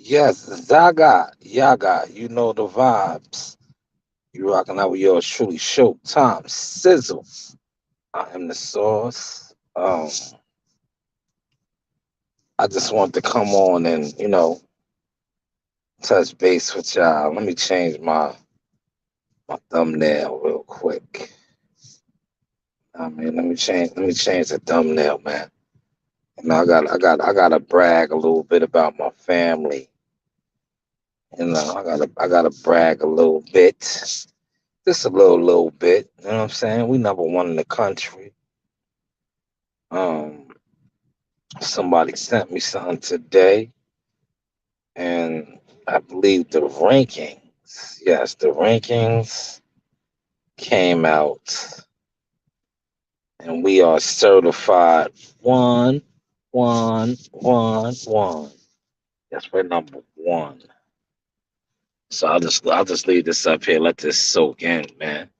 Yes, Zaga, Yaga, you know the vibes. You rocking out with yours truly, Showtime Sizzle. I am the sauce. I just want to come on and touch base with y'all. Let me change my thumbnail real quick. I mean, let me change the thumbnail, man. I gotta brag a little bit about my family. I gotta brag a little bit, just a little bit. You know what I'm saying? We number one in the country. Um, Somebody sent me something today, and I believe the rankings. Yes, the rankings came out, and we are certified one, one. That's we're number one. So I'll just leave this up here. Let this soak in, man.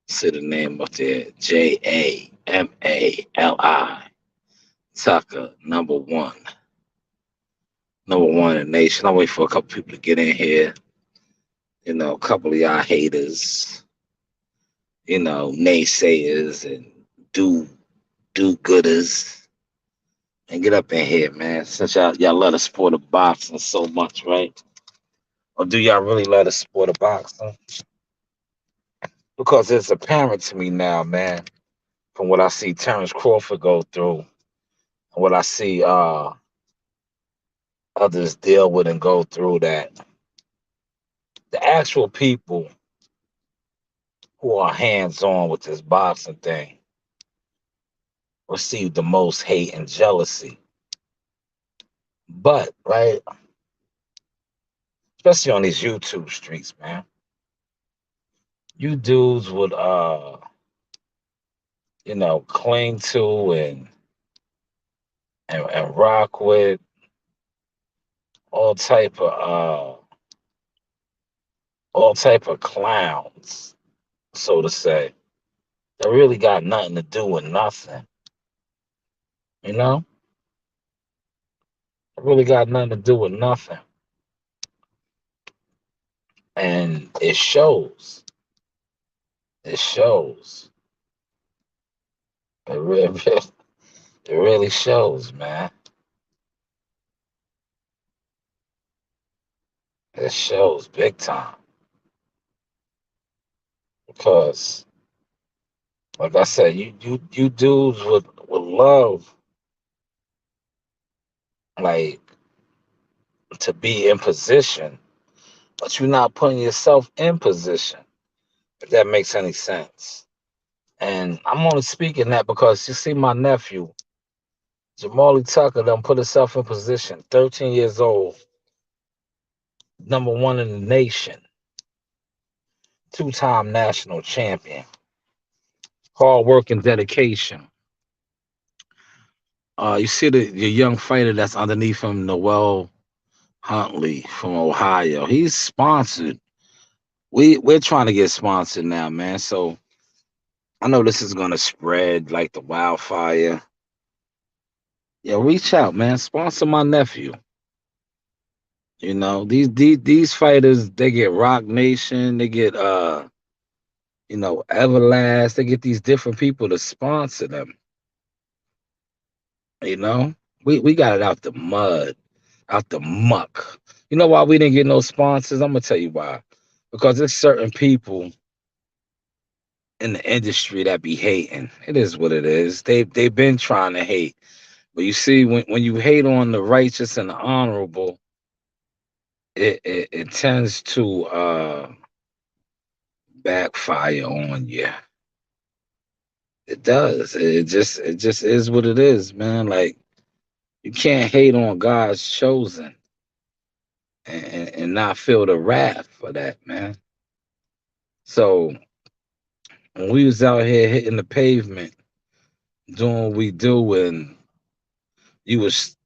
See the name up there, Jamali. Tucker, number one in the nation. I'll wait for a couple people to get in here. A couple of y'all haters, naysayers and do do gooders, and get up in here, man. Since y'all love the sport of boxing so much, right? Or do y'all really love the sport of boxing? Because it's apparent to me now, man, from what I see Terrence Crawford go through, and what I see others deal with and go through, that the actual people who are hands on with this boxing thing receive the most hate and jealousy. But, right, especially on these YouTube streets, man, you dudes would cling to and rock with all type of clowns, so to say, that really got nothing to do with nothing. You know? It really got nothing to do with nothing. And it shows. It shows. It really, it really shows, man. It shows big time. Because, like I said, you dudes would love, like, to be in position, but you're not putting yourself in position, if that makes any sense. And I'm only speaking that because you see my nephew, Jamali Tucker, done put himself in position, 13 years old, number one in the nation, two-time national champion, hard work and dedication. You see the young fighter that's underneath him, Noel Huntley from Ohio. He's sponsored. We're trying to get sponsored now, man. So I know this is gonna spread like the wildfire. Yeah, reach out, man. Sponsor my nephew. These fighters, they get Rock Nation, they get Everlast, they get these different people to sponsor them. You know, we got it out the mud, out the muck. You know why we didn't get no sponsors? I'm gonna tell you why. Because there's certain people in the industry that be hating. It is what it is. They've been trying to hate. But you see, when you hate on the righteous and the honorable, it tends to backfire on you. It does. It just is what it is, man. Like, you can't hate on God's chosen and not feel the wrath for that, man. So when we was out here hitting the pavement, doing what we do, and you was,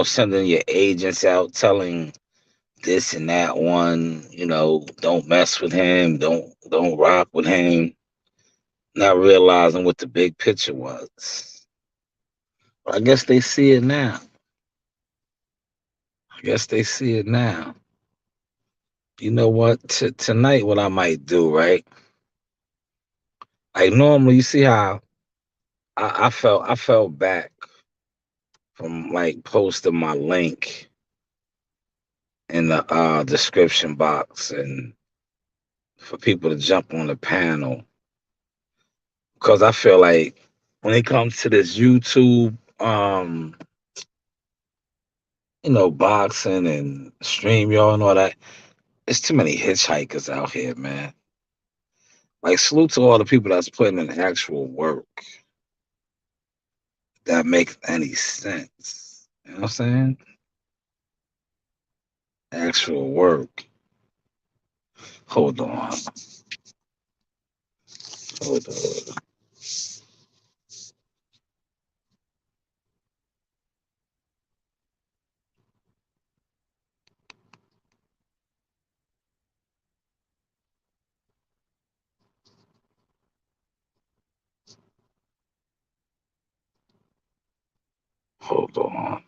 sending your agents out telling this and that one, don't mess with him, don't rock with him, not realizing what the big picture was. I guess they see it now. I guess they see it now. You know what? Tonight, what I might do, right? Like normally, you see how I felt back from like posting my link in the description box and for people to jump on the panel because I feel like when it comes to this YouTube, boxing and stream y'all and all that, it's too many hitchhikers out here, man. Like salute to all the people that's putting in actual work that makes any sense. You know what I'm saying? Actual work. Hold on. Hold on. Hold on.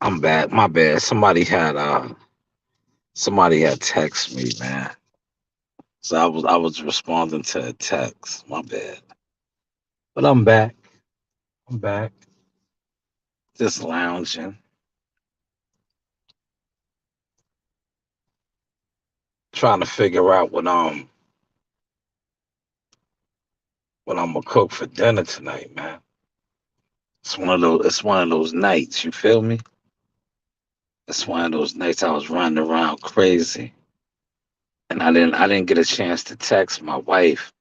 I'm bad. My bad. Somebody had text me, man. So I was responding to a text. My bad. But I'm back. I'm back. Just lounging, trying to figure out what I'm gonna cook for dinner tonight, man. It's one of those nights, you feel me? It's one of those nights I was running around crazy. And I didn't get a chance to text my wife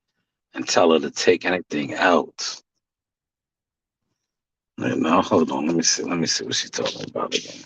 and tell her to take anything out. Hold on, let me see what she's talking about again.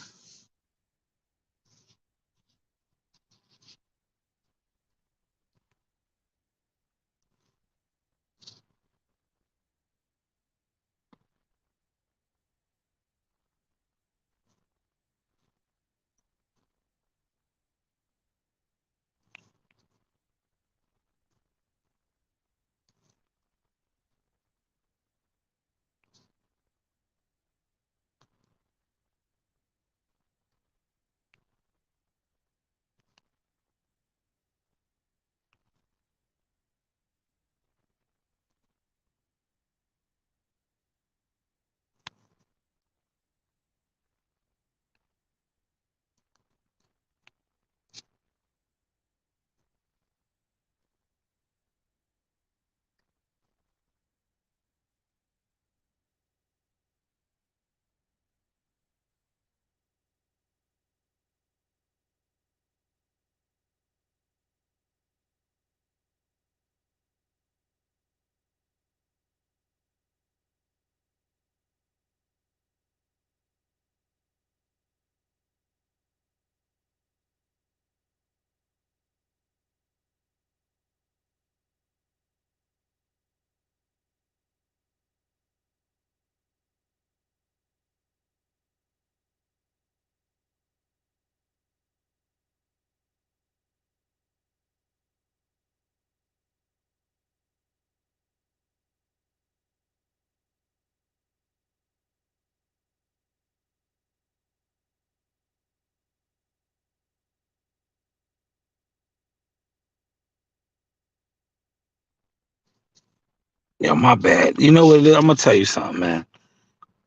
Yeah, my bad. You know what it is? I'm gonna tell you something, man.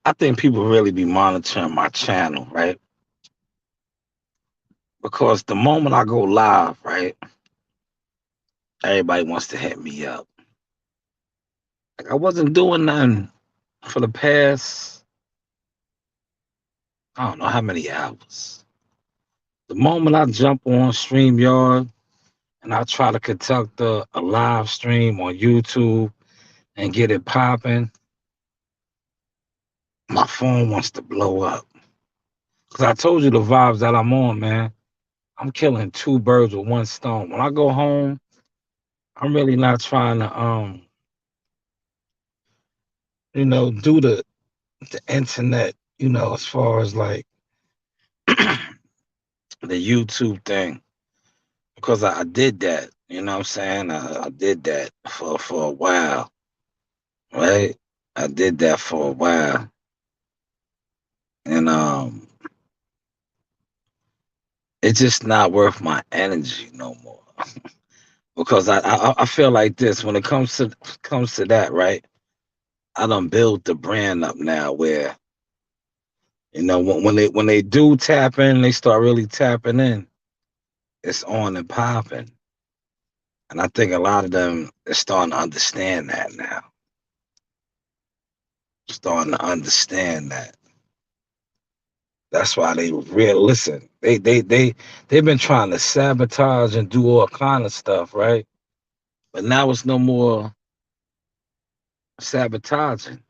I think people really be monitoring my channel, right? Because the moment I go live, right, everybody wants to hit me up. Like I wasn't doing nothing for the past I don't know how many hours. The moment I jump on StreamYard and I try to conduct a live stream on YouTube and get it popping, my phone wants to blow up. Cause I told you the vibes that I'm on, man. I'm killing two birds with one stone. When I go home, I'm really not trying to do the internet, as far as like the YouTube thing. Because I did that. You know what I'm saying? I did that for a while, right? I did that for a while. And it's just not worth my energy no more. Because I feel like this when it comes to that, right? I done built the brand up now where when they do tap in, they start really tapping in. It's on and popping, and I think a lot of them are starting to understand that now. Starting to understand that. That's why they real listen. They've been trying to sabotage and do all kind of stuff, right? But now it's no more sabotaging.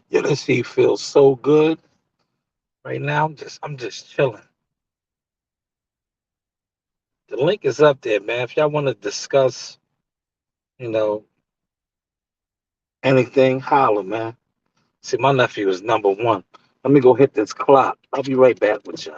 Yeah, this heat feels so good right now. I'm just chilling. The link is up there, man. If y'all want to discuss, you know, anything, holler, man. See, my nephew is number one. Let me go hit this clock. I'll be right back with you.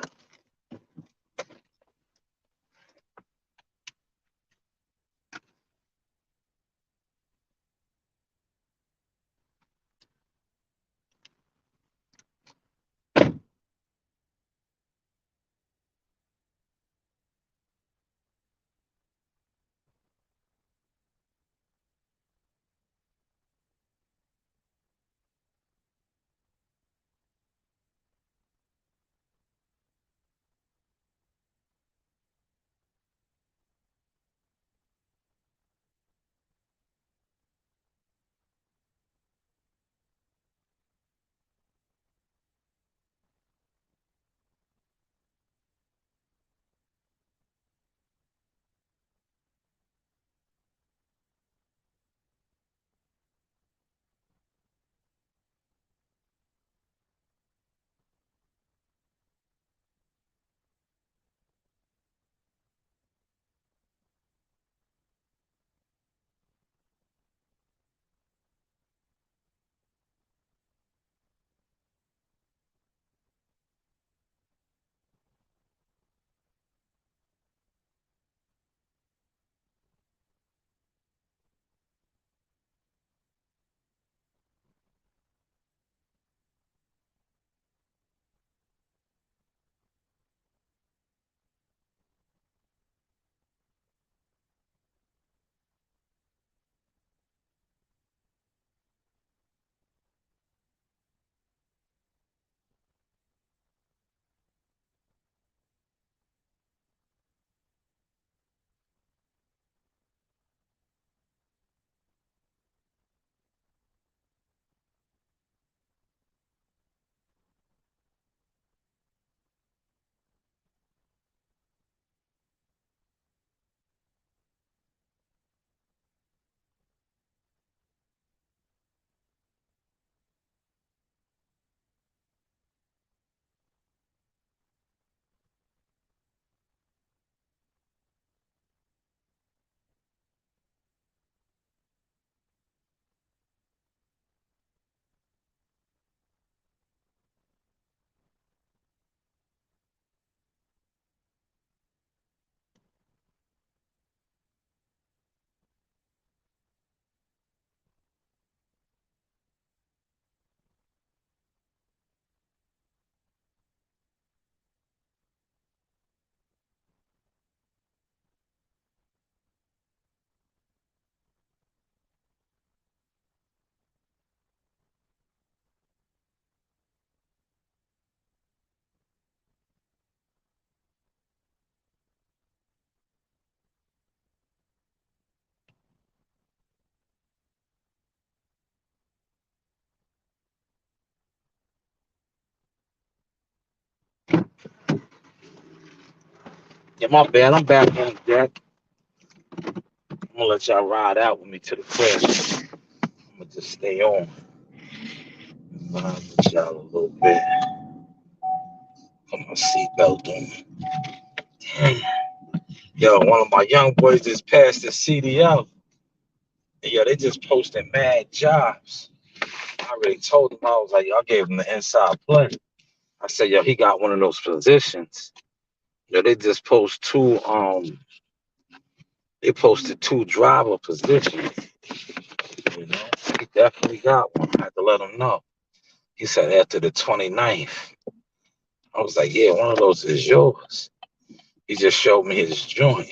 Yeah, my bad. I'm back on deck. I'm gonna let y'all ride out with me to the crib. I'm gonna just stay on. Vibe with y'all a little bit. Put my seatbelt on. Damn. Yo, one of my young boys just passed the CDL. And yo, they just posted mad jobs. I already told him, I was like, yo, I gave him the inside play. I said, yo, he got one of those positions. Yo, they just post they posted two driver positions. You know, he definitely got one. I had to let him know. He said after the 29th. I was like, yeah, one of those is yours. He just showed me his joint.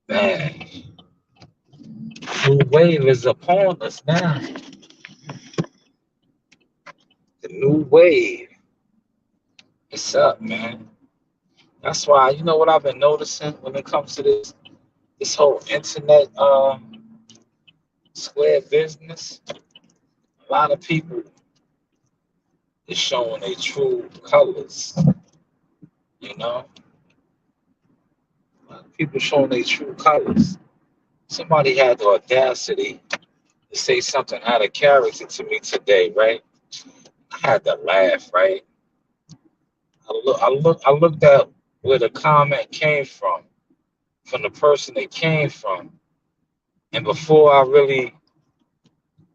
Man, new wave is upon us now. The new wave. It's up, man. That's why, you know what I've been noticing when it comes to this whole internet square business? A lot of people is showing their true colors, you know? A lot of people showing their true colors. Somebody had the audacity to say something out of character to me today, right? I had to laugh, right? I looked at where the comment came from the person it came from. And before I really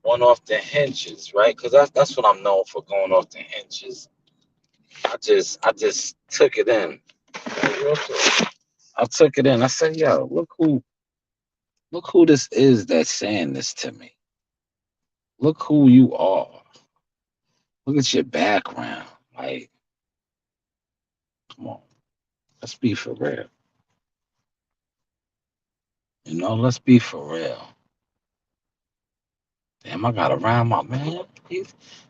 went off the hinges, right? Because that's what I'm known for, going off the hinges. I just took it in. Like, real talk. I took it in. I said, yo, look who this is that's saying this to me. Look who you are. Look at your background. Like, come on, let's be for real. You know, let's be for real. Damn, I gotta rhyme my man.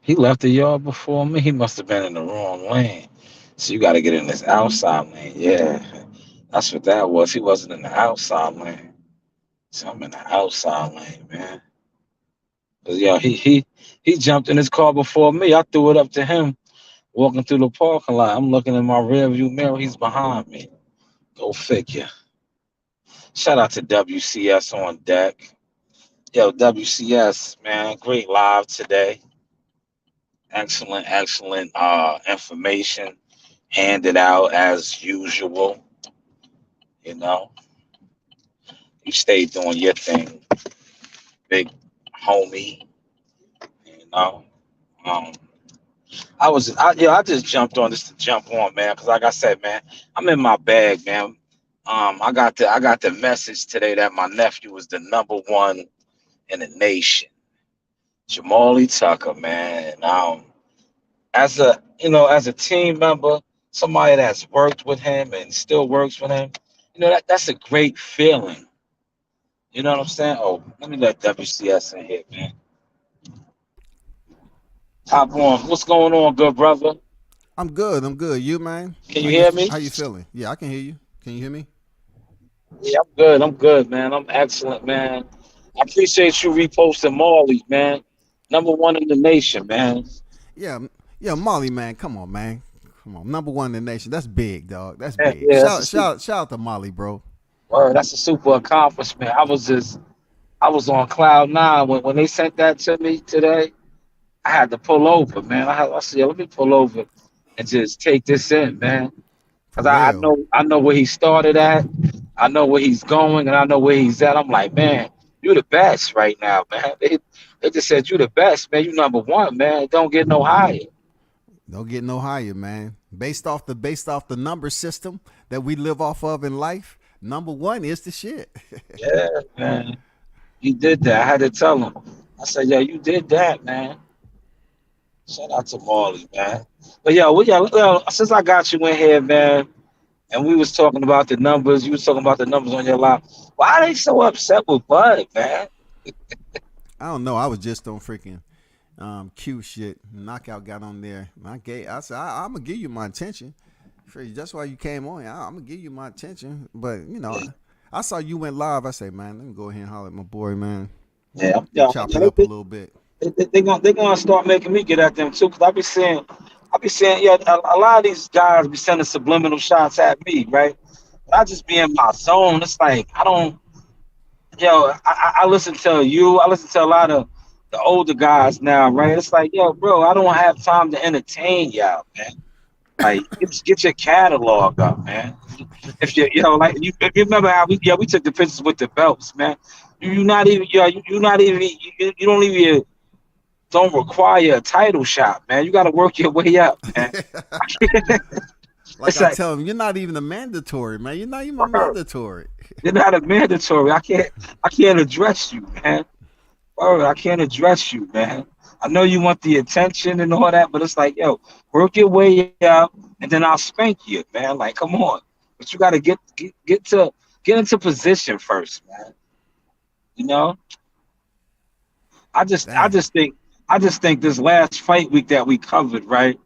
He left the yard before me. He must have been in the wrong lane. So you gotta get in this outside lane. Yeah, that's what that was. He wasn't in the outside lane. So I'm in the outside lane, man. 'Cause, yo, he jumped in his car before me. I threw it up to him walking through the parking lot. I'm looking in my rearview mirror. He's behind me. Go figure. Shout out to WCS on deck. Yo, WCS, man, great live today. Excellent information handed out as usual. You know, you stay doing your thing, big homie. You know, um, I just jumped on this to jump on, man, because like I said, man, I'm in my bag, man. I got the message today that my nephew was the number one in the nation, Jamali Tucker, man. As a as a team member, somebody that's worked with him and still works with him, that's a great feeling. You know what I'm saying? Oh, let me let WCS in here, man. Top on. What's going on, good brother? I'm good. I'm good. You man, Can you hear me? how you feeling? Yeah, I can hear you. Can you hear me? Yeah, I'm good. I'm good, man. I'm excellent, man. I appreciate you reposting Marley, man. Number one in the nation, man. Yeah, yeah, Molly man. Come on, man. Come on, number one in the nation. That's big, dog. That's Yeah, big. yeah, that's a Shout out to Molly, bro. that's a super accomplishment. I was on cloud nine when they sent that to me today. I had to pull over, man. I said, yeah, let me pull over and just take this in, man. For Cause real. I know where he started at, I know where he's going, and I know where he's at. I'm like, man, you the best right now, man. They just said you the best, man. You number one, man. It don't get no higher. Don't get no higher, man. Based off the number system that we live off of in life, number one is the shit. Yeah, man. You did that. I had to tell him. I said, yeah, you did that, man. Shout out to Marley, man. But since I got you in here, man, and we was talking about the numbers, you was talking about the numbers on your live. Why are they so upset with Bud, man? I don't know. I was just on freaking Q shit. Knockout got on there. I said I'm gonna give you my attention. That's why you came on. I'm gonna give you my attention. But I saw you went live. I say, man, let me go ahead and holler at my boy, man. Yeah, And yeah. chop it up a little bit. They gonna start making me get at them too, cause I be saying, yeah, a lot of these guys be sending subliminal shots at me, right? I just be in my zone. It's like I don't, I listen to you. I listen to a lot of the older guys now, right? It's like, yo, bro, I don't have time to entertain y'all, man. Like, get your catalog up, man. If like if you remember how we took the pictures with the belts, man. You not even, you not even, you don't even don't require a title shot, man. You got to work your way up, man. Like It's I like, tell him, you're not even a mandatory, man. You're not even a bro, mandatory. you're not a mandatory. I can't address you, man. Bro, I can't address you, man. I know you want the attention and all that, but it's like, yo, work your way up, and then I'll spank you, man. Like, come on, but you got to get into position first, man. You know, I just I Damn. just think I just think this last fight week that we covered, right?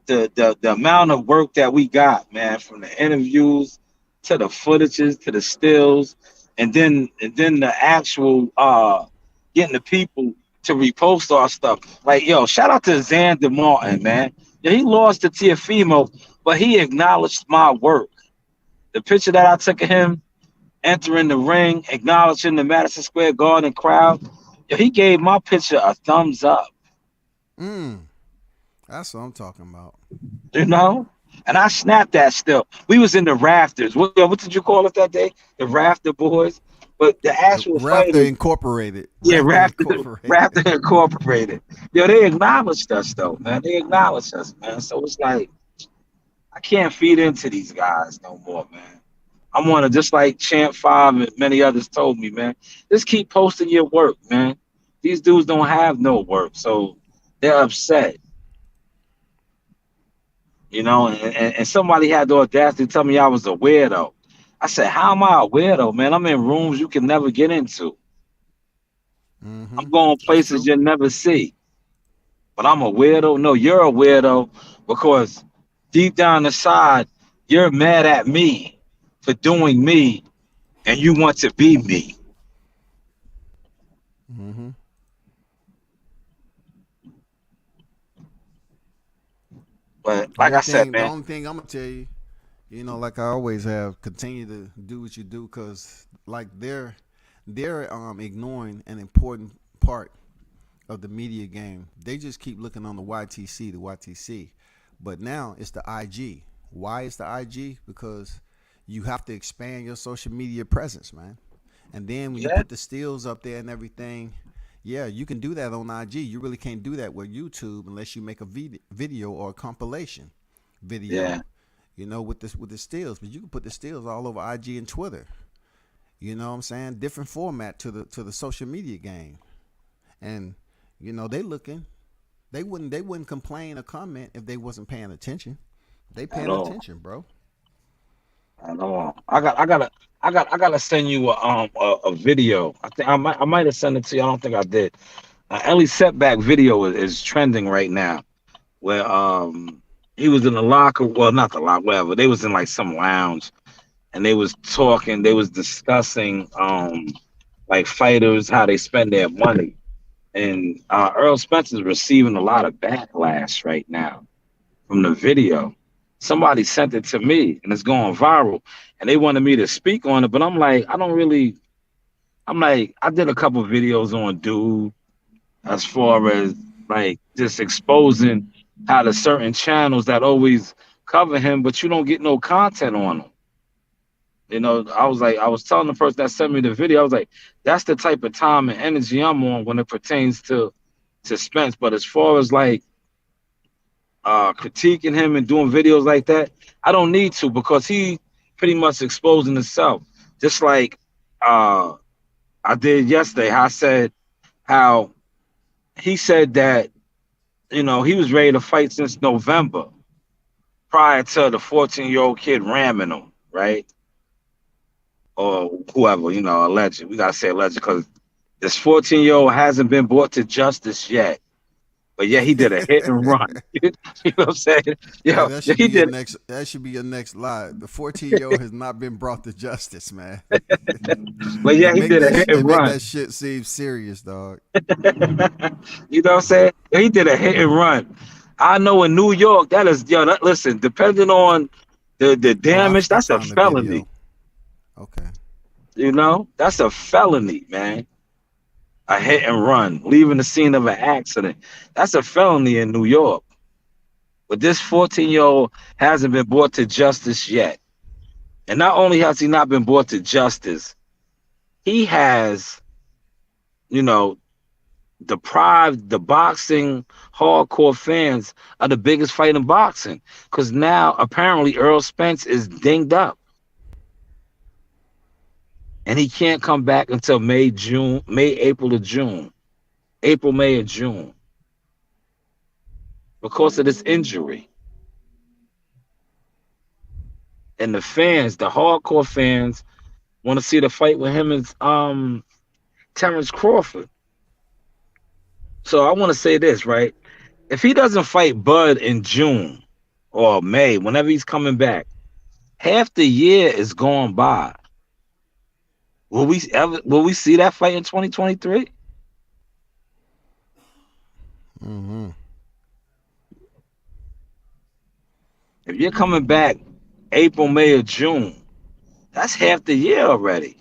The amount of work that we got, man, from the interviews to the footages to the stills, and then the actual getting the people to repost our stuff. Like, yo, shout out to Xander Martin, man. Yeah, he lost to Tiafimo, but he acknowledged my work. The picture that I took of him entering the ring, acknowledging the Madison Square Garden crowd, yo, he gave my picture a thumbs up. Mm, that's what I'm talking about. You know? And I snapped that still. We was in the rafters. What did you call it that day? The rafter boys. But the actual Raptor fighters, Incorporated. yeah, Raptor Incorporated. Rafter Incorporated. Yo, they acknowledged us though, man. They acknowledged us, man. So it's like I can't feed into these guys no more, man. I'm one of just like Champ Five and many others told me, man. Just keep posting your work, man. These dudes don't have no work, so they're upset. And somebody had the audacity to tell me I was a weirdo. I said, how am I a weirdo, man? I'm in rooms you can never get into. Mm-hmm. I'm going That's places true. you'll never see. But I'm a weirdo. No, you're a weirdo because deep down inside, you're mad at me for doing me and you want to be me. Mm-hmm. But like I said, The man, only thing I'm gonna tell you, like I always have, continue to do what you do, cause like they're ignoring an important part of the media game. They just keep looking on the YTC. But now it's the IG. Why is the IG? Because you have to expand your social media presence, man. And then when you yeah, put the stills up there and everything, yeah, you can do that on IG. You really can't do that with YouTube unless you make a video or a compilation yeah, video, with the stills. But you can put the stills all over IG and Twitter. You know what I'm saying? Different format to the social media game. And they looking. They wouldn't complain or comment if they wasn't paying attention. They at paying all. attention, bro. At all. I gotta send you a video. I think I might have sent it to you. I don't think I did. Ellie Setback video is trending right now, where he was in the locker, well, not the locker, whatever. They was in like some lounge, and they was talking, they was discussing like fighters how they spend their money, and Earl Spencer's receiving a lot of backlash right now from the video. Somebody sent it to me, and it's going viral, and they wanted me to speak on it, but I'm like, I don't really. I'm like, I did a couple videos on Dude as far as like just exposing how the certain channels that always cover him, but you don't get no content on them. I was telling the person that sent me the video, I was like, that's the type of time and energy I'm on when it pertains to Spence. But as far as like critiquing him and doing videos like that, I don't need to because he pretty much exposing himself. Just like uh I did yesterday. I said how he said that he was ready to fight since November prior to the 14-year-old kid ramming him, right? Or whoever, alleged. We gotta say alleged because this 14-year-old hasn't been brought to justice yet. But yeah, he did a hit and run. You know what I'm saying? Hey, Yo, that yeah, should he be your did. next. That should be your next lie. The 14-year-old has not been brought to justice, man. But they yeah, he make did a that. hit They and make run. that shit seem serious, dog. You know what I'm saying? He did a hit and run. I know in New York, that is, listen, depending on The Oh, damage, I that's a found the video. felony. Okay. That's a felony, man. A hit and run, leaving the scene of an accident. That's a felony in New York. But this 14-year-old hasn't been brought to justice yet. And not only has he not been brought to justice, he has, you know, deprived the boxing hardcore fans of the biggest fight in boxing. Because now apparently Earl Spence is dinged up. And he can't come back until April or June. April, May, or June. Because of this injury. And the fans, the hardcore fans, want to see the fight with him and Terrence Crawford. So I want to say this, right? If he doesn't fight Bud in June or May, whenever he's coming back, half the year is gone by. Will we see that fight in 2023? Mm-hmm. If you're coming back April, May, or June, that's half the year already.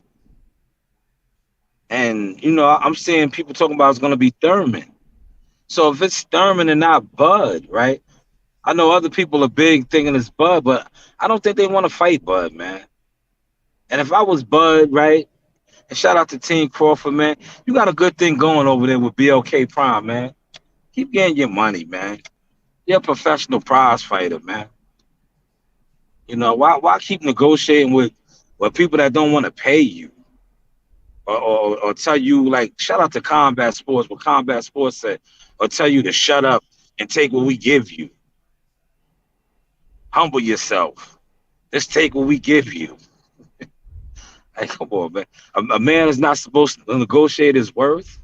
And I'm seeing people talking about it's gonna be Thurman. So if it's Thurman and not Bud, right? I know other people are big thinking it's Bud, but I don't think they want to fight Bud, man. And if I was Bud, right? And shout out to Team Crawford, man. You got a good thing going over there with BLK Prime, man. Keep getting your money, man. You're a professional prize fighter, man. Why keep negotiating with people that don't want to pay you? Or tell you, like, shout out to Combat Sports, what Combat Sports said, or tell you to shut up and take what we give you. Humble yourself. Just take what we give you. Hey, come on, man. A man is not supposed to negotiate his worth.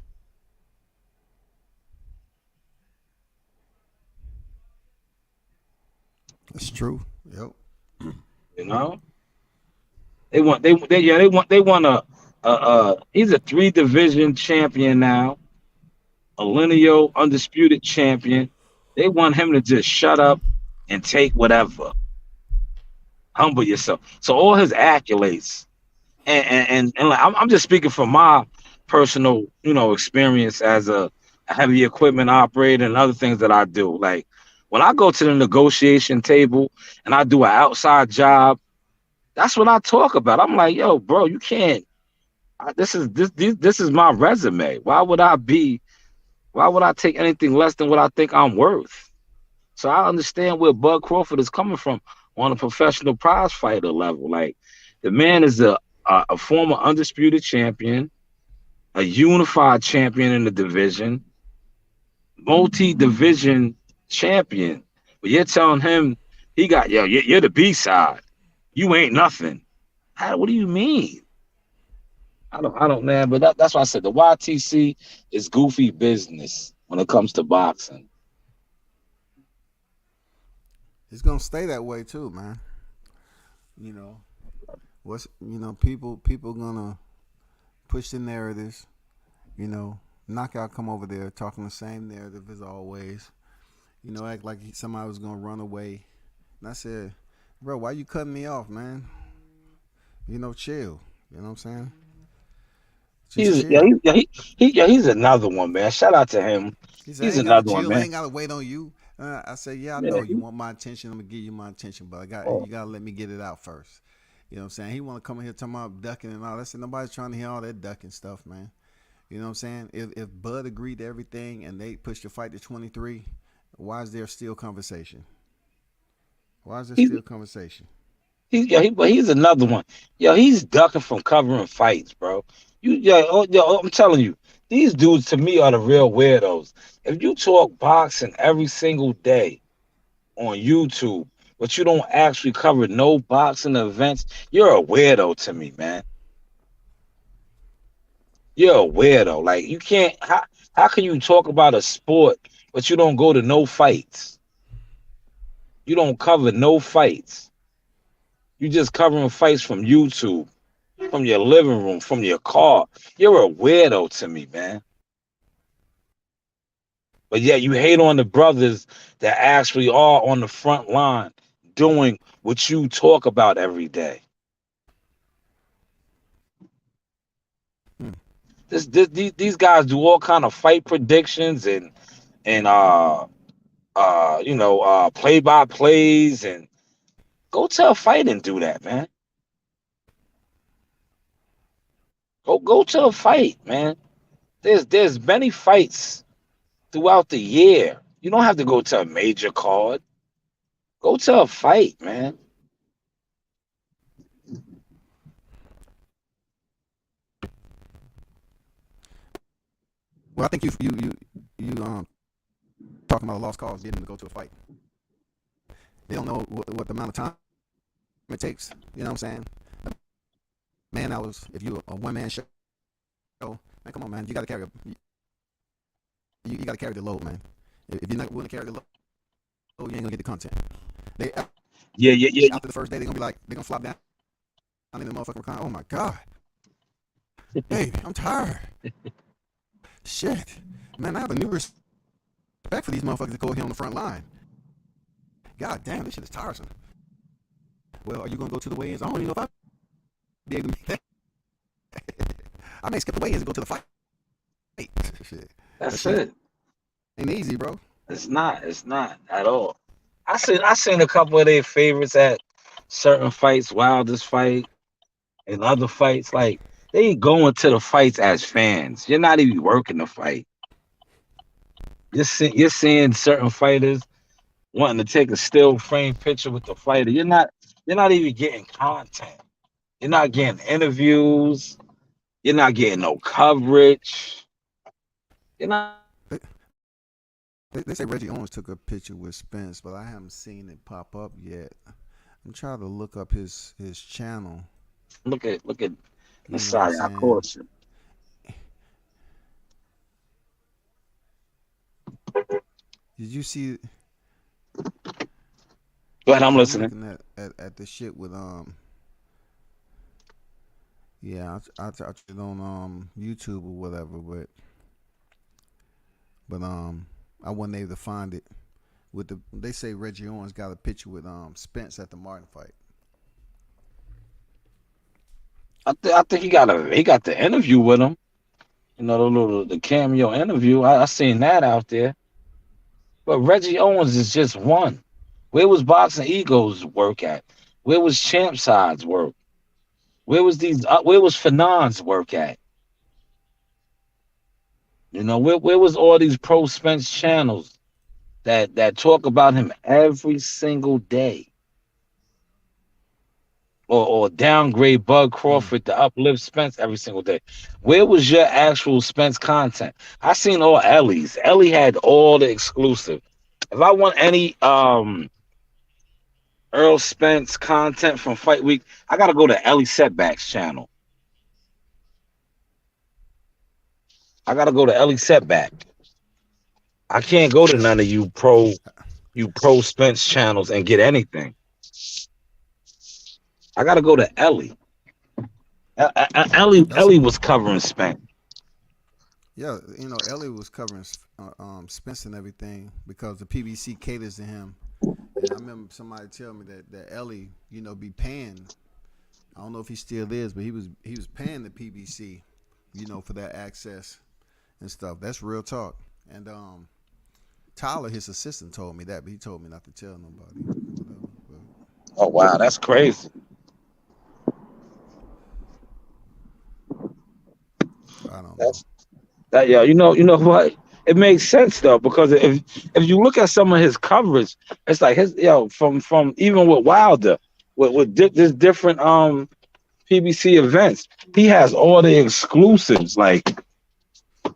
That's true. Yep. You know, they want he's a 3 division champion now, a lineal undisputed champion. They want him to just shut up and take whatever. Humble yourself. So all his accolades, and like, I'm just speaking from my personal, experience as a heavy equipment operator and other things that I do. Like when I go to the negotiation table and I do an outside job, that's what I talk about. I'm like, yo, bro, you can't. This is my resume. Why would I take anything less than what I think I'm worth? So I understand where Bud Crawford is coming from on a professional prize fighter level. Like the man is a former undisputed champion, a unified champion in the division, multi-division champion. But you're telling him you're the B side. You ain't nothing. What do you mean? I don't, man. But that's why I said the YTC is goofy business when it comes to boxing. It's gonna stay that way too, man. You know people gonna push the narratives. Knockout come over there talking the same narrative as always. Act like somebody was gonna run away. And I said, bro, why you cutting me off, man? Chill. You know what I'm saying? Just He's yeah, chill. he's another one, man. Shout out to him. He said, I He's ain't gotta another one, chill. I man. ain't gotta wait on you. I said, yeah, I Yeah, know you want my attention. I'm gonna give you my attention, but you gotta let me get it out first. You know what I'm saying? He wanna come in here talking about ducking and all that. I said, nobody's trying to hear all that ducking stuff, man. You know what I'm saying? If Bud agreed to everything and they pushed the fight to 23, why is there still conversation? Why is there he's still conversation? but he's another one. Yo, he's ducking from covering fights, bro. I'm telling you, these dudes to me are the real weirdos. If you talk boxing every single day on YouTube, but you don't actually cover no boxing events, you're a weirdo to me, man. You're a weirdo. Like you can't. How can you talk about a sport but you don't go to no fights? You don't cover no fights. You just covering fights from YouTube, from your living room, from your car. You're a weirdo to me, man. But yet you hate on the brothers that actually are on the front line doing what you talk about every day. Hmm. These guys do all kind of fight predictions and play by plays, and go to a fight and do that, man. Go to a fight, man. There's many fights throughout the year. You don't have to go to a major card. Go to a fight, man. Well, I think you talking about a lost cause getting to go to a fight. They don't know what the amount of time it takes. You know what I'm saying? Man, if you a one man show, man, come on, man, you got to you got to carry the load, man. If you're not willing to carry the load, you ain't gonna get the content. They Yeah, yeah, yeah. after the first day, they're gonna be like, they're gonna flop down in the motherfucking recliner. Oh my god, hey, I'm tired. Shit, man, I have a new respect for these motherfuckers that go here on the front line. God damn, this shit is tiresome. Well, are you gonna go to the weigh-ins? I don't even know if I'll be able to make that. I may skip the weigh-ins and go to the fight. Shit, that That's shit it. ain't easy, bro. It's not. It's not at all. I seen a couple of their favorites at certain fights, Wilder's fight and other fights. Like they going to the fights as fans. You're not even working the fight. You're seeing certain fighters wanting to take a still frame picture with the fighter. You're not even getting content. You're not getting interviews. You're not getting no coverage. You're not They, they say Reggie Owens took a picture with Spence, but I haven't seen it pop up yet. I'm trying to look up his channel. look at You know what I'm Messiah, of saying? course. Did you see? Go ahead, I'm Yeah, I'm listening. looking at the shit with yeah, I touched it on YouTube or whatever, but I wasn't able to find it. With they say Reggie Owens got a picture with Spence at the Martin fight. I think he got the interview with him. The cameo interview. I seen that out there. But Reggie Owens is just one. Where was Boxing Egos work at? Where was Champ Side's work? Where was Fanon's work at? Where was all these pro Spence channels that talk about him every single day? Or downgrade Bud Mm. Crawford to uplift Spence every single day. Where was your actual Spence content? I seen all Ellie's. Ellie had all the exclusive. If I want any Earl Spence content from Fight Week, I gotta go to Ellie Setbacks channel. I gotta go to Ellie Setback. I can't go to none of you pro Spence channels and get anything. I gotta go to Ellie. That's Ellie was covering Spence. yeah. You know, Ellie was covering Spence and everything because the PBC caters to him. And I remember somebody tell me that Ellie, be paying. I don't know if he still is, but he was paying the PBC, for that access and stuff. That's real talk. And Tyler, his assistant, told me that, but he told me not to tell nobody. Whatever. Oh wow, that's crazy. But I don't know. That's that yeah. You know what? It makes sense though because if you look at some of his coverage, it's like his from even with Wilder this different PBC events, he has all the exclusives. Like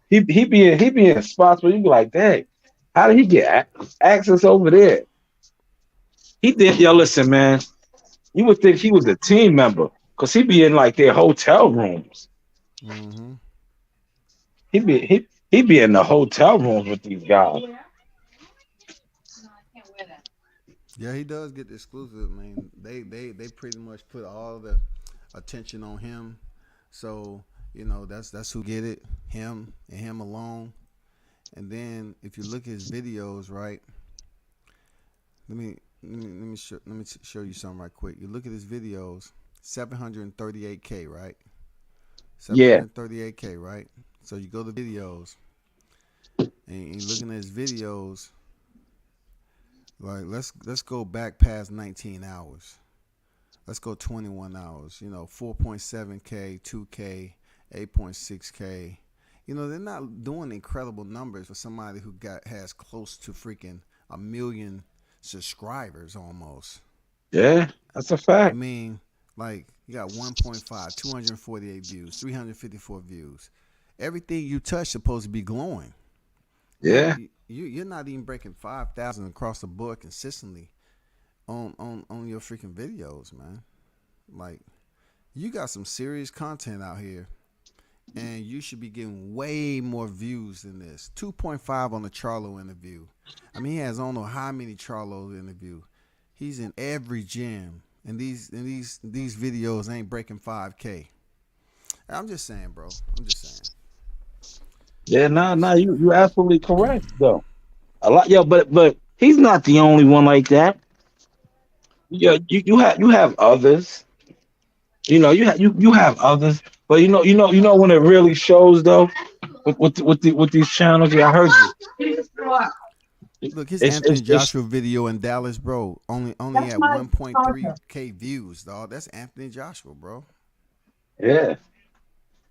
he be in spots where you be like, dang, how did he get access over there? He did. Yo, listen, man. You would think he was a team member because he be in like their hotel rooms. Mm-hmm. He be in the hotel rooms with these guys. Yeah, he does get the exclusive. I mean, they pretty much put all the attention on him. So that's who get it. Him and him alone. And then if you look at his videos, right? Let me let me show you something right quick. You look at his videos, 738K, right? Yeah, 738K, right? So you go to videos and you're looking at his videos. Like let's go back past 19 hours. Let's go 21 hours. 4.7K, 2K, 8.6K. They're not doing incredible numbers for somebody who has close to freaking a million subscribers almost. yeah, that's a I fact. mean, like you got 1.5, 248 views, 354 views. Everything you touch supposed to be glowing. Yeah, You're not even breaking 5,000 across the board consistently on your freaking videos, man. Like you got some serious content out here, and you should be getting way more views than this. 2.5 on the Charlo interview. I mean, he has I don't know how many Charlo interview. He's in every gym, and these videos ain't breaking 5K. I'm just saying, bro. I'm just saying. yeah, I'm nah, just nah, saying. you absolutely correct though. A lot, yeah, but he's not the only one like that. Yeah, you have others. You have others, but you know when it really shows though with these channels. Yeah, I heard you. Look, his It's Anthony it's Joshua video in Dallas, bro, only had 1.3K views, dog. That's Anthony Joshua, bro. yeah.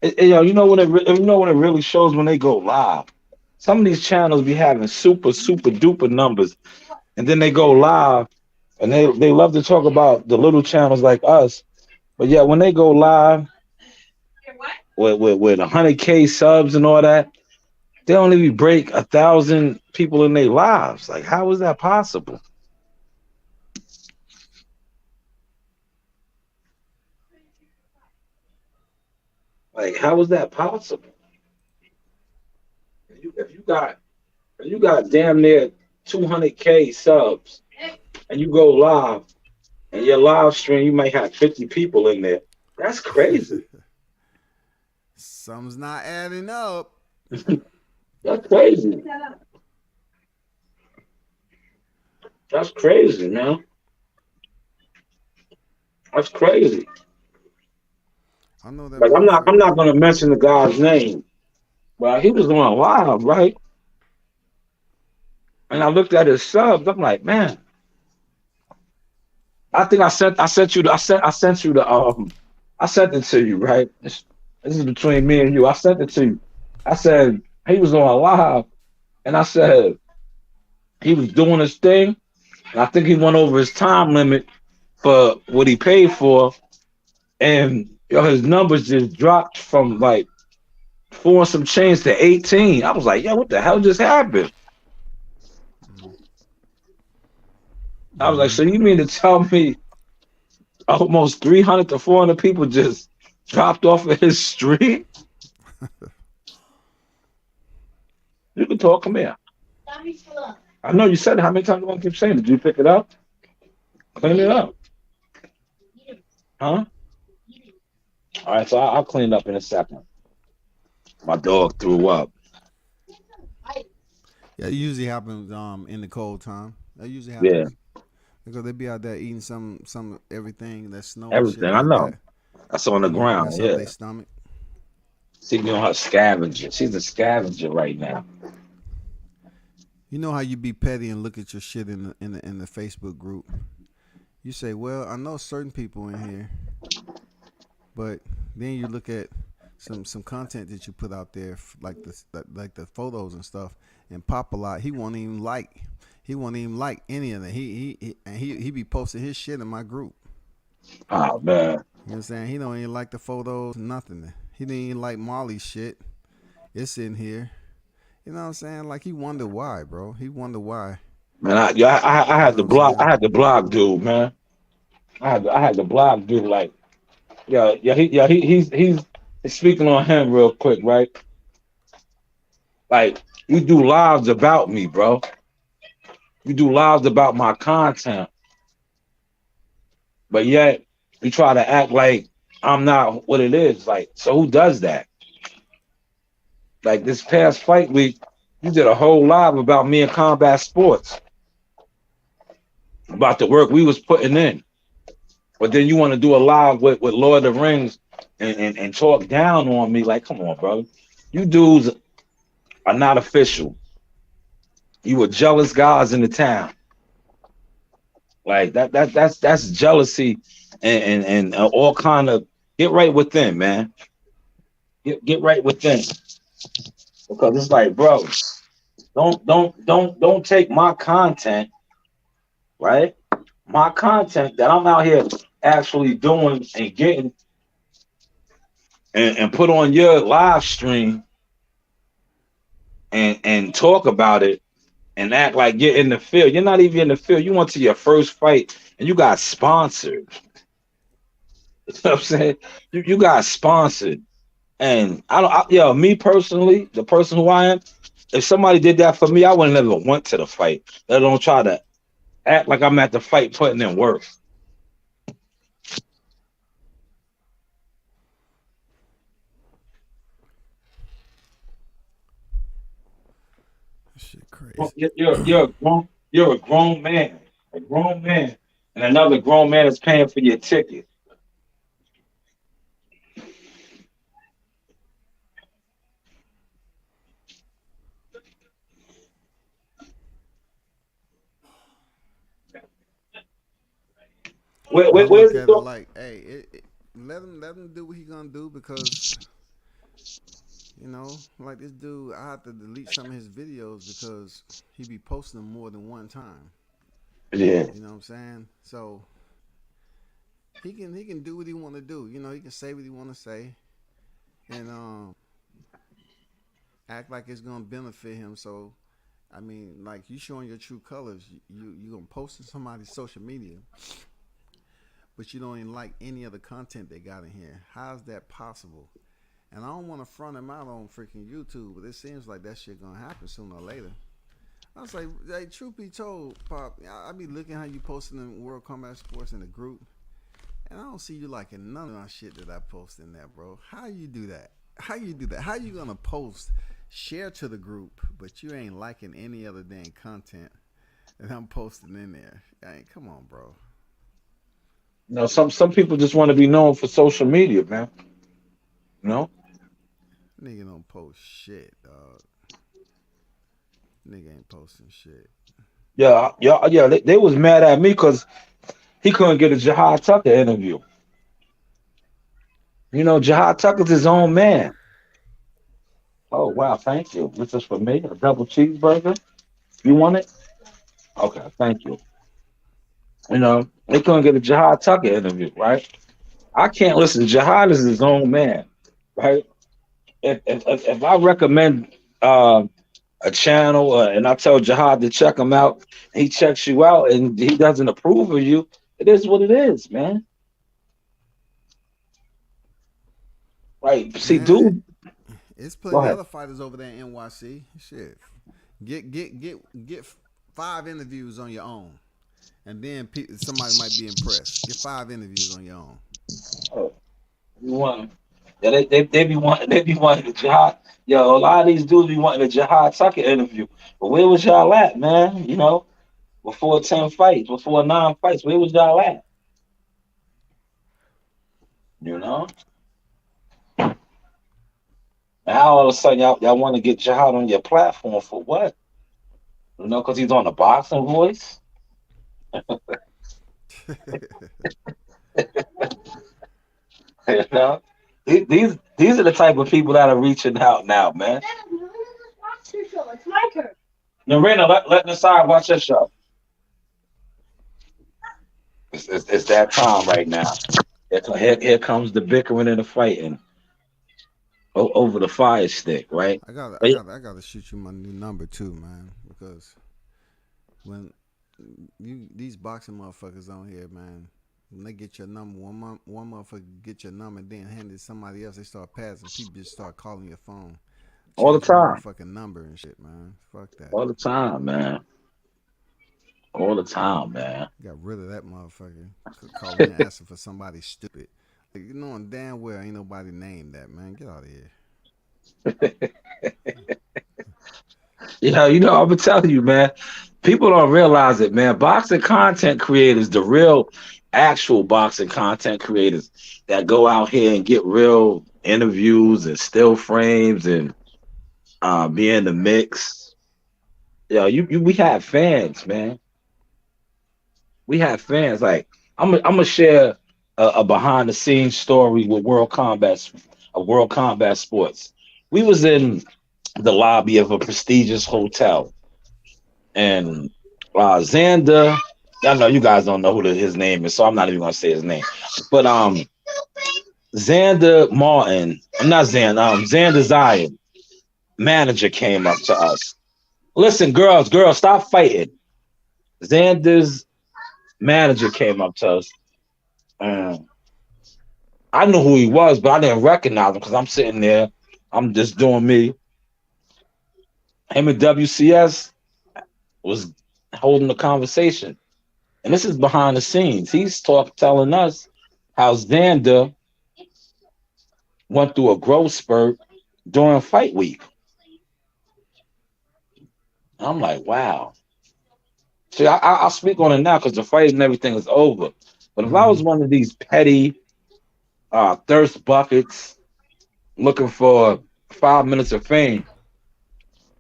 You know when it really shows when they go live. Some of these channels be having super duper numbers, and then they go live, and they love to talk about the little channels like us. But yeah, when they go live with 100K subs and all that, they only break 1,000 people in their lives. Like, how is that possible? Like, how is that possible? If you got damn near 200K subs and you go live and your live stream you might have 50 people in there. That's crazy. Something's not adding up. That's crazy. That's crazy, man. That's crazy. I know that Like I'm not I'm motherfucker. not gonna mention the guy's name, but he was on live, right? And I looked at his subs. I'm like, man, I think I sent it to you, right? This is between me and you. I sent it to you. I said he was on live, and I said he was doing his thing, and I think he went over his time limit for what he paid for, and his numbers just dropped from like four and some change to 18. I was like, yo, what the hell just happened? I was like, Mm-hmm. so you mean to tell me almost 300 to 400 people just dropped off of his street? You can talk. Come here. I know you said it. How many times you want to keep saying it? Did you pick it up? Clean it up. Huh? All right, so I'll clean it up in a second. My dog threw up. Yeah, it usually happens in the cold time. That usually Yeah, happens because they be out there eating some everything that snow and shit everything. I like know. that. That's on the ground. Mess up Yeah. their stomach. She be on her scavenger. She's a scavenger right now. You know how you be petty and look at your shit in the Facebook group. You say, well, I know certain people in here, but then you look at some content that you put out there, like the photos and stuff, and pop a lot. He won't even like any of that. He be posting his shit in my group. Oh man. You know what I'm saying? He don't even like the photos, nothing. He didn't even like Molly's shit. It's in here. You know what I'm saying? Like he wonder why, bro. He wonder why. Man, I You had know what to I'm block. I saying? had to block dude, man. I had to block dude. Like, he's speaking on him real quick, right? Like, you do lives about me, bro. You do lives about my content, but yet you try to act like I'm not what it is. Like, so who does that? Like this past fight week, you did a whole live about me in combat sports. about the work we was putting in. But then you want to do a live with Lord of the Rings and talk down on me. Like, come on, bro. You dudes are not official. You were jealous guys in the town. Like that's jealousy and all kind of get right within, man. Get right within. Because it's like, bro, don't take my content, right? My content that I'm out here actually doing and getting and put on your live stream and talk about it and act like you're in the field. You're not even in the field. You went to your first fight and you got sponsored. You know what I'm saying? You got sponsored. And yo, me personally, the person who I am, if somebody did that for me, I would never went to the fight. They don't try to act like I'm at the fight putting in work. Shit crazy. You're a grown man, and another grown man is paying for your ticket. I Where's look the at it door? like, hey, let him do what he gonna do because like this dude, I have to delete some of his videos because he be posting them more than one time. Yeah, You know what I'm saying? So he can do what he want to do. He can say what he want to say and act like it's gonna benefit him. So I mean, like you showing your true colors. You gonna post in somebody's social media, but you don't even like any of the content they got in here. How's that possible? And I don't want to front him out on freaking YouTube, but it seems like that shit gonna happen sooner or later. I was like, hey, truth be told, Pop, I be looking how you posting in World Combat Sports in the group, and I don't see you liking none of my shit that I post in there, bro. How you do that? How you do that? How you gonna post, share to the group, but you ain't liking any other damn content that I'm posting in there? I mean, come on, bro. some people just want to be known for social media, man. You know? Nigga don't post shit, dog. Nigga ain't posting shit. Yeah. They was mad at me because he couldn't get a Jahad Tucker interview. You know, Jahad Tucker's his own man. Oh wow, thank you. This is for me, a double cheeseburger. You want it? Okay, thank you. You know, they couldn't get a Jahad Tucker interview, right? I can't listen. Jihad is his own man, right? If I recommend a channel and I tell Jihad to check him out, he checks you out and he doesn't approve of you, it is what it is, man. Right? See, Man, dude, it's go plenty of ahead. other fighters over there in NYC. Shit, get 5 interviews on your own, and then somebody might be impressed. Get 5 interviews on your own. Oh, you want? Yeah, they be wanting the Jihad. Yo, a lot of these dudes be wanting the Jihad Tucker interview. But where was y'all at, man? You know, before 10 fights, before 9 fights, where was y'all at? You know? Now all of a sudden y'all want to get Jihad on your platform for what? You know, because he's on the boxing voice. You know, these are the type of people that are reaching out now, man. It's my turn. Narena, let Nasai watch your show. It's that time right now. Here comes the bickering and the fighting over the fire stick, right? I got I But got I got to shoot you my new number too, man, because when these boxing motherfuckers on here, man, when they get your number, one motherfucker get your number, then hand it to somebody else, they start passing. People just start calling your phone. all the Change your time, motherfucking number and shit, man. Fuck that. all the time, man, all the time, man. Got rid of that motherfucker. Calling and asking for somebody stupid. Like, you knowing damn well ain't nobody named that, man. Get out of here. You know, I'm gonna tell you, man. People don't realize it, man. Boxing content creators, the real, actual boxing content creators that go out here and get real interviews and still frames and be in the mix. Yo, we have fans, man. We have fans. Like I'm gonna share a behind the scenes story with World Combat Sports. We was in the lobby of a prestigious hotel, and Xander. I know you guys don't know who his name is, so I'm not even gonna say his name. But Xander Martin, I'm not Xander, Xander Zion, manager came up to us. Listen, girls, stop fighting. Xander's manager came up to us. And I knew who he was, but I didn't recognize him because I'm sitting there. I'm just doing me. Him and WCS was holding the conversation. And this is behind the scenes. He's telling us how Xander went through a growth spurt during fight week. I'm like, wow. See, I'll speak on it now because the fight and everything is over. But if I was one of these petty thirst buckets looking for 5 minutes of fame,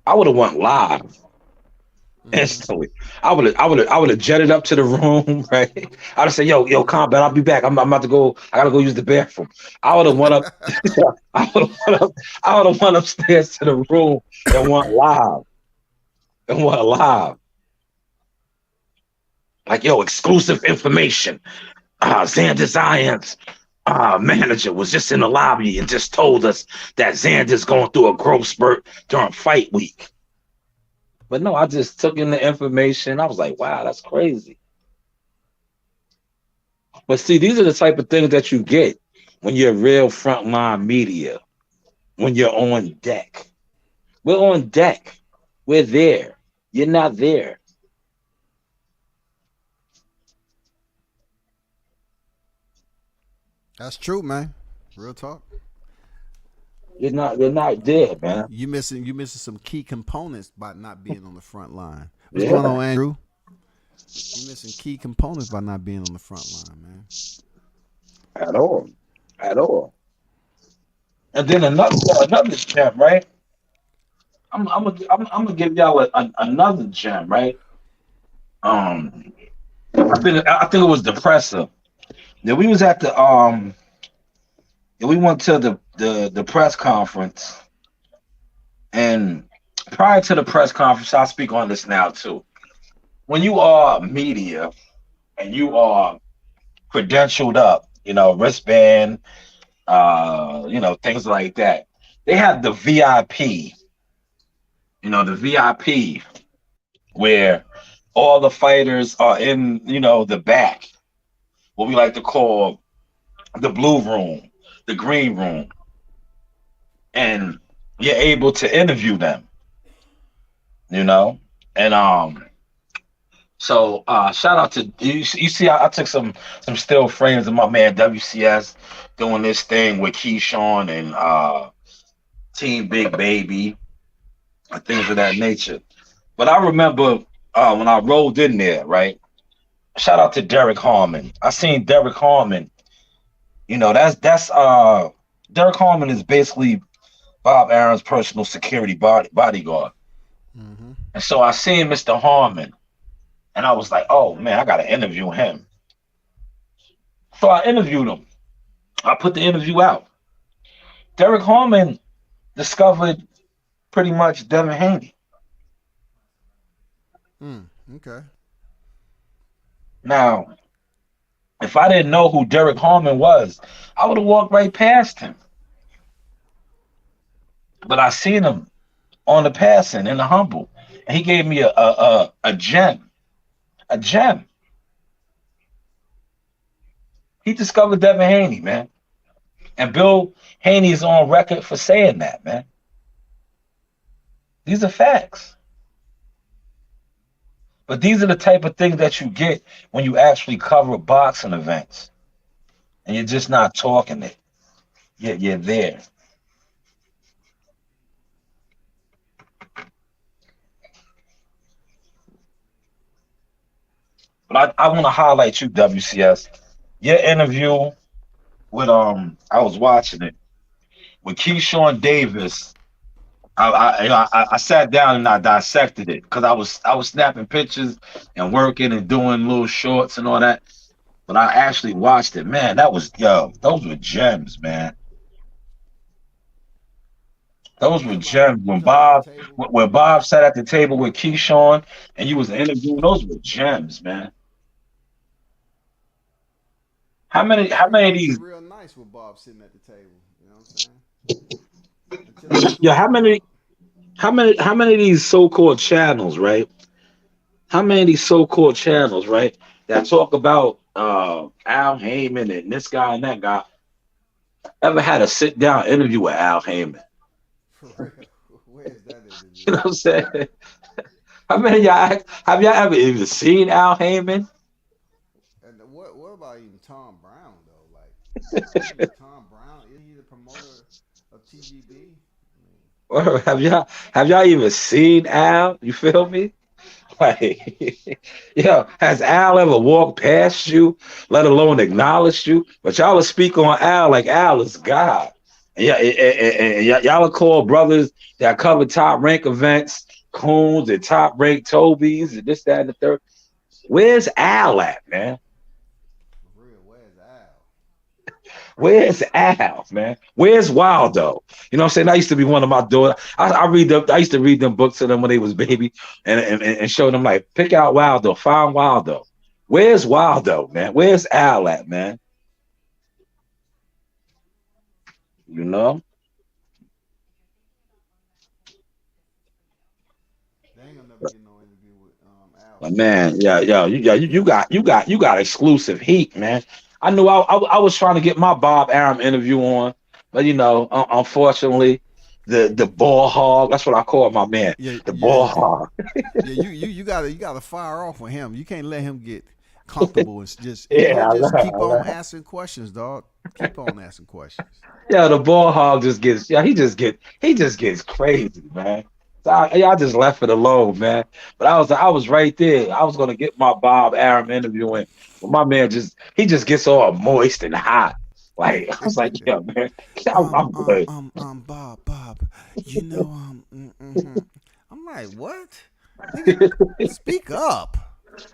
I would have went live instantly. I would have jetted up to the room, right? I'd have said, yo, Combat, I'll be back. I'm about to go. I gotta go use the bathroom. I would have went up. I would have went upstairs to the room and went live. Like, yo, exclusive information. Xander Zion's manager was just in the lobby and just told us that Xander's going through a growth spurt during fight week. But no, I just took in the information. I was like, wow, that's crazy. But see, these are the type of things that you get when you're real frontline media, when you're on deck. We're on deck. We're there. You're not there. That's true, man. Real talk. You're not there, man. You missing some key components by not being on the front line. What's going Yeah, on, Andrew? You missing key components by not being on the front line, man. at all. At all. And then another gem, right? I'm gonna give y'all another gem, right? Um, I think it was Depressor. Then we was at the we went to the press conference, and prior to the press conference, I'll speak on this now too. When you are media and you are credentialed up, wristband, things like that, they have the VIP, the VIP where all the fighters are in, the back, what we like to call the blue room, the green room, and you're able to interview them, you know? And so shout out to you. You see, I took some still frames of my man WCS doing this thing with Keyshawn and Team Big Baby and things of that nature. But I remember when I rolled in there, right? Shout out to Derek Harmon. I seen Derek Harmon. That's Derek Harmon is basically Bob Aaron's personal security bodyguard. Mm-hmm. And so I seen Mr. Harmon, and I was like, oh man, I gotta interview him. So I interviewed him. I put the interview out. Derek Harmon discovered pretty much Devin Haney. Okay. Now, if I didn't know who Derek Harmon was, I would have walked right past him. But I seen him on the passing in the humble, and he gave me a gem, a gem. He discovered Devin Haney, man, and Bill Haney is on record for saying that, man. These are facts. But these are the type of things that you get when you actually cover boxing events, and you're just not talking it. You're there. But I want to highlight you, WCS. Your interview with I was watching it with Keyshawn Davis. I sat down and I dissected it because I was snapping pictures and working and doing little shorts and all that. But I actually watched it. Man, that was those were gems, man. Those You were talking about gems. you talking about the table? When Bob sat at the table with Keyshawn and you was interviewing, those were gems, man. How many of Everybody these get real nice with Bob sitting at the table. You know what I'm saying? Until they yeah, switch Bob. how many of these so-called channels, right? How many of these so-called channels, right, that talk about Al Heyman and this guy and that guy ever had a sit-down interview with Al Heyman? For real. Where's that You interview know what at? I'm saying? How many of y'all have y'all ever even seen Al Heyman? And what about even Tom Brown though? Like, isn't Tom Brown? Isn't he the promoter of TGB? I mean, Or have y'all even seen Al? You feel me? Like, has Al ever walked past you, let alone acknowledged you? But y'all will speak on Al like Al is God. And, y'all will call brothers that cover top rank events, Coons and top rank Tobies and this, that, and the third. Where's Al at, man? for real, where's Al? Where's Al, man? Where's Waldo? You know what I'm saying? I used to be one of my daughters. I used to read them books to them when they was baby and show them like pick out Waldo, find Waldo. Where's Waldo, man? Where's Al at, man? You know? They ain't gonna never get no interview with Al But sitting man, down with Bob. you got exclusive heat, man. I knew I was trying to get my Bob Arum interview on, but unfortunately, the ball hog, that's what I call my man, Yeah, the yeah, ball hog. yeah. You gotta fire off with him. You can't let him get comfortable and just Yeah, he'll I just love, keep I on love. asking questions, dog. Keep on asking questions. Yeah, the ball hog just gets he just gets crazy, man. So I just left it alone, man. But I was right there. I was gonna get my Bob Arum interview in, but my man he just gets all moist and hot. Like I was like, yeah, man, I'm good. Bob, I'm like, what? Nigga, speak up.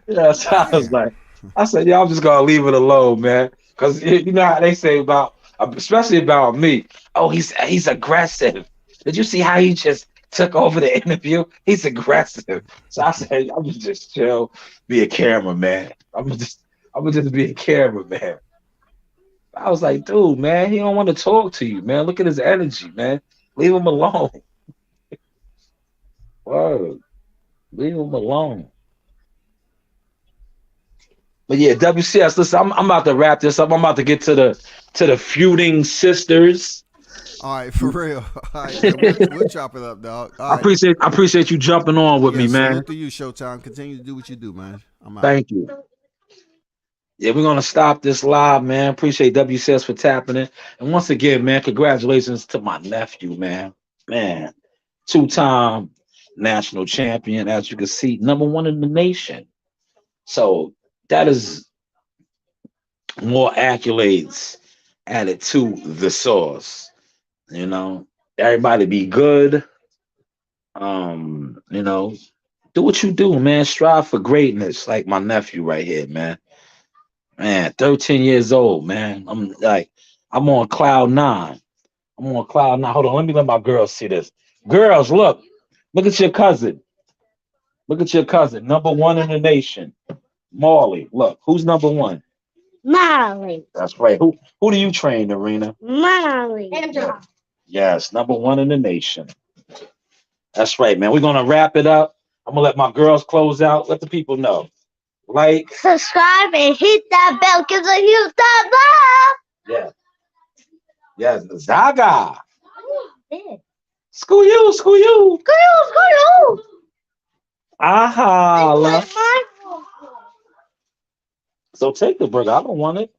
Yeah, so I was Damn. like, I said, yeah, I'm just gonna leave it alone, man, because you know how they say about, especially about me. Oh, he's aggressive. Did you see how he just took over the interview? He's aggressive. So I said, I'm gonna just chill, be a cameraman. I'm gonna just be a cameraman. I was like, dude, man, he don't want to talk to you, man. Look at his energy, man. Leave him alone. Word. Leave him alone. But yeah, WCS. Listen, I'm about to wrap this up. I'm about to get to the feuding sisters. All right, for real. All right, man. We'll chop it up, dog. All right. I appreciate you jumping on with me, Yeah, man. salute to you, Showtime. Continue to do what you do, man. I'm out. Thank you. Yeah, we're gonna stop this live, man. Appreciate WCS for tapping it. And once again, man, congratulations to my nephew, man. Man, two-time national champion, as you can see, number one in the nation. So that is more accolades added to the sauce. You know, everybody be good. You know, do what you do, man. Strive for greatness, like my nephew right here, man. Man, 13 years old, man. I'm on cloud nine. I'm on cloud nine. Hold on, let my girls see this. Girls, look at your cousin. Look at your cousin, number one in the nation, Marley. Look, who's number one? Molly. That's right. Who do you train, Arena? Molly. Andrew. Yes, number one in the nation. That's right, man. We're gonna wrap it up. I'm gonna let my girls close out. Let the people know. Like, subscribe, and hit that bell because I hit that bell. Yeah. Yes, Zaga. School you, school you. School you, school you. Aha. So take the burger. I don't want it.